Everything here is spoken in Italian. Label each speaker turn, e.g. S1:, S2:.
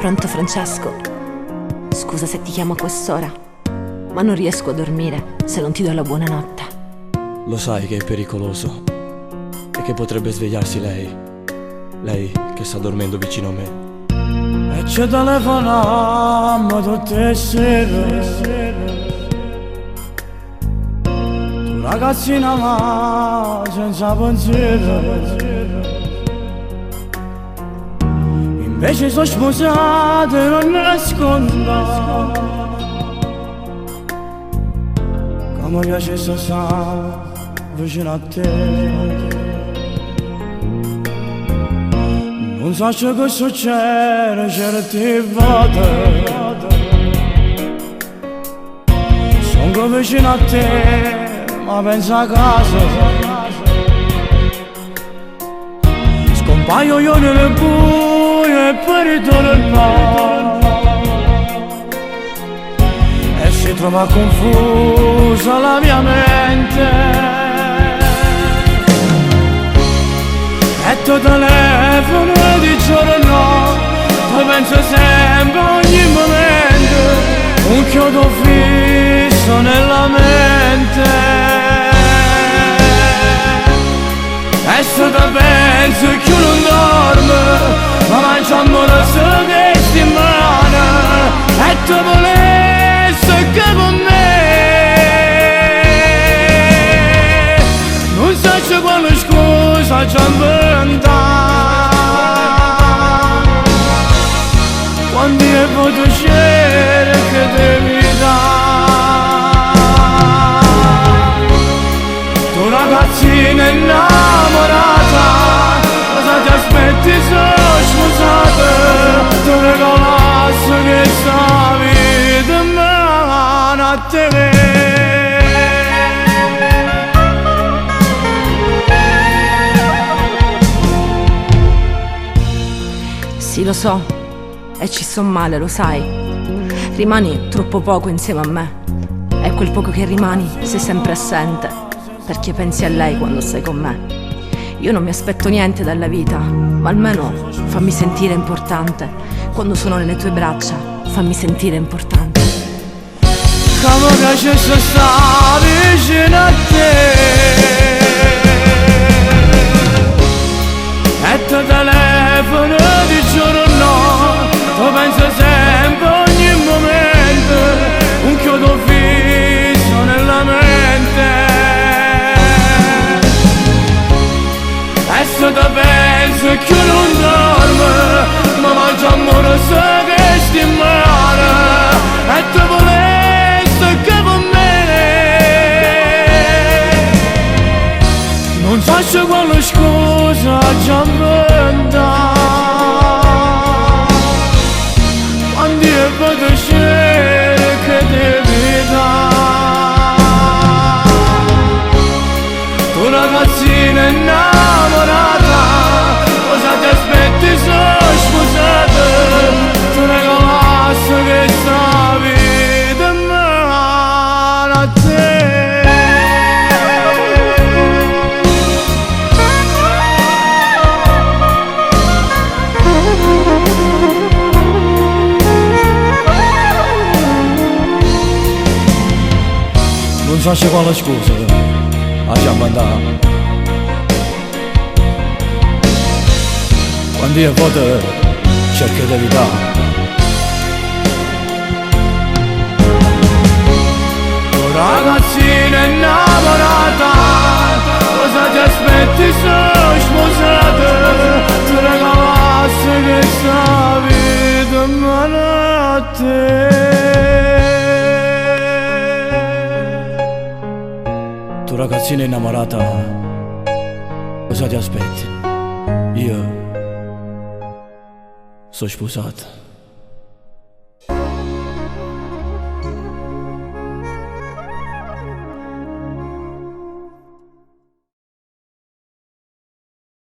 S1: Pronto Francesco? Scusa se ti chiamo a quest'ora, ma non riesco a dormire se non ti do la buonanotte.
S2: Lo sai che è pericoloso e che potrebbe svegliarsi lei che sta dormendo vicino a me.
S3: E ci telefonammo tutte le sere, tu ragazzina ma senza pensiero. Invece sono sposato e non nascondo che mi piace stare vicino a te. Non so che cosa succede certe volte, sono vicino a te ma penso a casa. Scompaio io nel buio e poi ritorno e si trova confusa la mia mente. E tu telefono di giorno, tu penso sempre ogni momento, un chiodo fisso nella mente. E se te penso che io non dormo, ma mangiamo la settimana. E tu volessi che con me non sai quale scusa ci inventa. Quando io posso scegliere che devi dare, tu ragazzina innamorata, cosa ti aspetti se sposata? Tu regalassi che sta vita in mano a te.
S1: Sì, lo so, e ci sto male, lo sai. Rimani troppo poco insieme a me, e quel poco che rimani sei sempre assente, perché pensi a lei quando sei con me. Io non mi aspetto niente dalla vita, ma almeno fammi sentire importante. Quando sono nelle tue braccia, fammi sentire importante.
S3: Come piace stare vicino a te, e tu telefono di giorno, tu penso sempre ogni momento, un chiodo fisso nella mente. E se te penso che io non dormo, ma mangiamo la settimana. E tu volessi che con me non so se quale scusa ci inventa. Quando io posso scegliere che devi dare, tu ragazzina innamorata, cosa ti aspetti se sposata? Tu regalassi che sta vita in mano a te. Non so se quale scusa a già mandato. Quando io voto cerco di evitare, tu ragazzina innamorata, cosa ti aspetti se sposata? Tu regalassi che sta vita in mano a te. Tu ragazzina innamorata, cosa ti aspetti? Io sono sposato.